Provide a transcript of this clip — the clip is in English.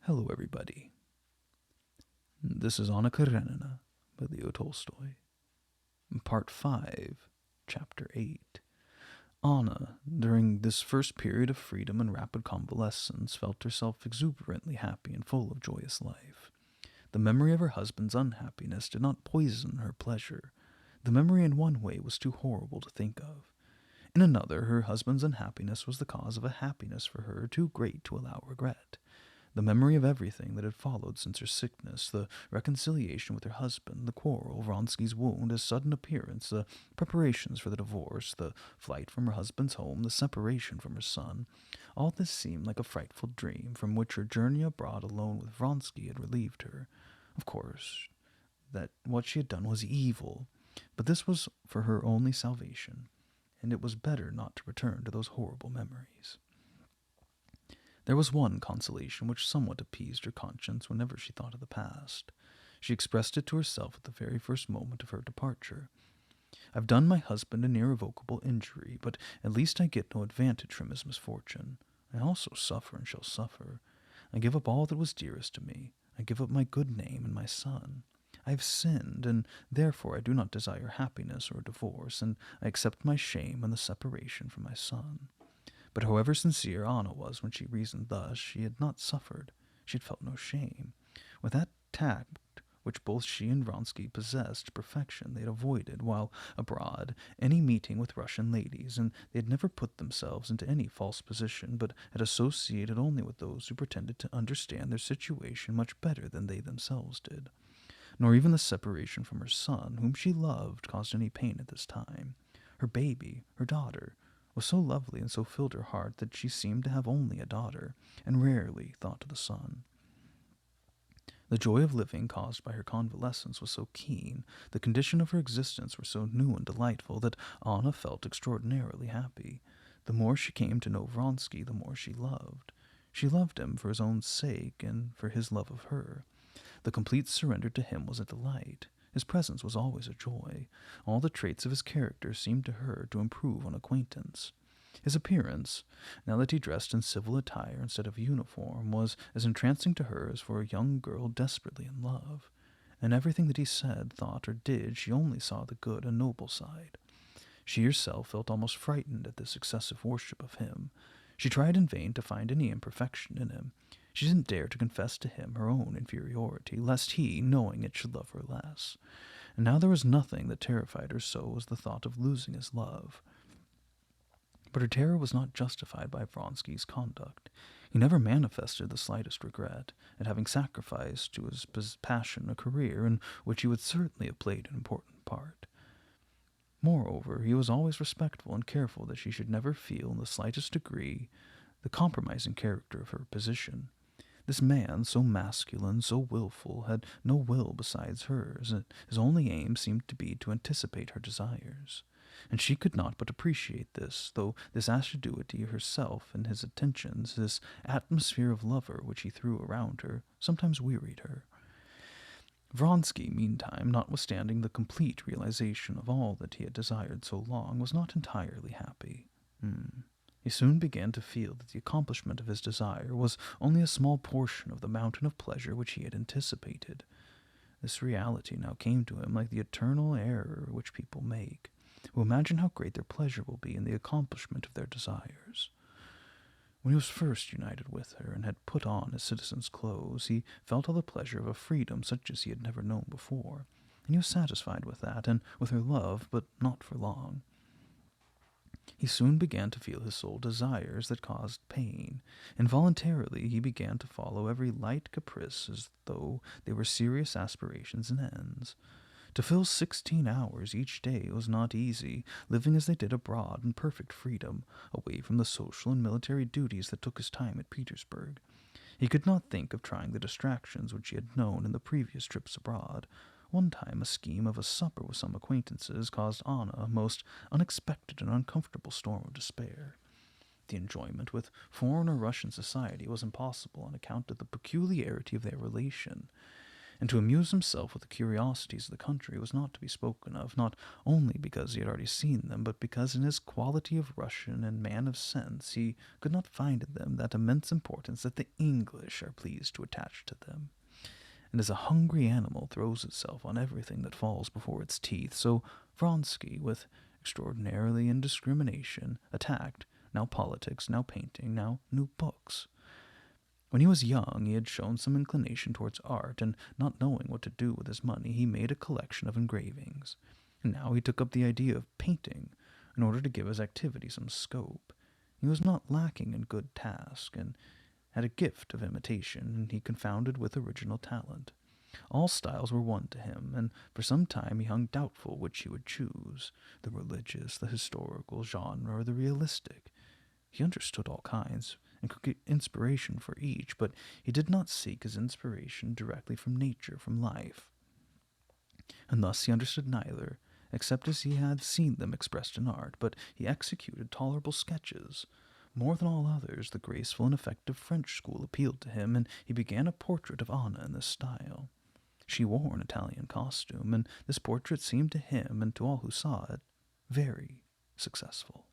Hello, everybody. This is Anna Karenina by Leo Tolstoy. Part 5, Chapter 8. Anna, during this first period of freedom and rapid convalescence, felt herself exuberantly happy and full of joyous life. The memory of her husband's unhappiness did not poison her pleasure. The memory in one way was too horrible to think of. In another, her husband's unhappiness was the cause of a happiness for her too great to allow regret. The memory of everything that had followed since her sickness, the reconciliation with her husband, the quarrel, Vronsky's wound, his sudden appearance, the preparations for the divorce, the flight from her husband's home, the separation from her son, all this seemed like a frightful dream from which her journey abroad alone with Vronsky had relieved her. Of course, that what she had done was evil, but this was for her only salvation, and it was better not to return to those horrible memories. There was one consolation which somewhat appeased her conscience whenever she thought of the past. She expressed it to herself at the very first moment of her departure. "I've done my husband an irrevocable injury, but at least I get no advantage from his misfortune. I also suffer and shall suffer. I give up all that was dearest to me. I give up my good name and my son. I have sinned, and therefore I do not desire happiness or a divorce, and I accept my shame and the separation from my son." But however sincere Anna was when she reasoned thus, she had not suffered. She had felt no shame. With that tact which both she and Vronsky possessed to perfection, they had avoided, while abroad, any meeting with Russian ladies, and they had never put themselves into any false position, but had associated only with those who pretended to understand their situation much better than they themselves did. Nor even the separation from her son, whom she loved, caused any pain at this time. Her baby, her daughter, was so lovely and so filled her heart that she seemed to have only a daughter, and rarely thought of the son. The joy of living caused by her convalescence was so keen, the condition of her existence were so new and delightful, that Anna felt extraordinarily happy. The more she came to know Vronsky, the more she loved. She loved him for his own sake and for his love of her. The complete surrender to him was a delight. His presence was always a joy. All the traits of his character seemed to her to improve on acquaintance. His appearance, now that he dressed in civil attire instead of uniform, was as entrancing to her as for a young girl desperately in love. In everything that he said, thought, or did, she only saw the good and noble side. She herself felt almost frightened at this excessive worship of him. She tried in vain to find any imperfection in him. She didn't dare to confess to him her own inferiority, lest he, knowing it, should love her less. And now there was nothing that terrified her so as the thought of losing his love. But her terror was not justified by Vronsky's conduct. He never manifested the slightest regret at having sacrificed to his passion a career in which he would certainly have played an important part. Moreover, he was always respectful and careful that she should never feel in the slightest degree the compromising character of her position. This man, so masculine, so willful, had no will besides hers. His only aim seemed to be to anticipate her desires. And she could not but appreciate this, though this assiduity herself in his attentions, this atmosphere of lover which he threw around her, sometimes wearied her. Vronsky, meantime, notwithstanding the complete realization of all that he had desired so long, was not entirely happy. He soon began to feel that the accomplishment of his desire was only a small portion of the mountain of pleasure which he had anticipated. This reality now came to him like the eternal error which people make, who imagine how great their pleasure will be in the accomplishment of their desires. When he was first united with her and had put on his citizen's clothes, he felt all the pleasure of a freedom such as he had never known before, and he was satisfied with that and with her love, but not for long. He soon began to feel his soul desires that caused pain. Involuntarily he began to follow every light caprice as though they were serious aspirations and ends. To fill 16 hours each day was not easy, living as they did abroad in perfect freedom, away from the social and military duties that took his time at Petersburg. He could not think of trying the distractions which he had known in the previous trips abroad. One time a scheme of a supper with some acquaintances caused Anna a most unexpected and uncomfortable storm of despair. The enjoyment with foreign or Russian society was impossible on account of the peculiarity of their relation. and to amuse himself with the curiosities of the country was not to be spoken of, not only because he had already seen them, but because in his quality of Russian and man of sense he could not find in them that immense importance that the English are pleased to attach to them. And as a hungry animal throws itself on everything that falls before its teeth, so Vronsky, with extraordinarily indiscrimination, attacked now politics, now painting, now new books. When he was young, he had shown some inclination towards art, and not knowing what to do with his money, he made a collection of engravings. And now he took up the idea of painting, in order to give his activity some scope. He was not lacking in good task, and had a gift of imitation, and he confounded with original talent. All styles were one to him, and for some time he hung doubtful which he would choose, the religious, the historical genre, or the realistic. He understood all kinds, and could get inspiration for each, but he did not seek his inspiration directly from nature, from life. And thus he understood neither, except as he had seen them expressed in art, but he executed tolerable sketches. More than all others, the graceful and effective French school appealed to him, and he began a portrait of Anna in this style. She wore an Italian costume, and this portrait seemed to him, and to all who saw it, very successful.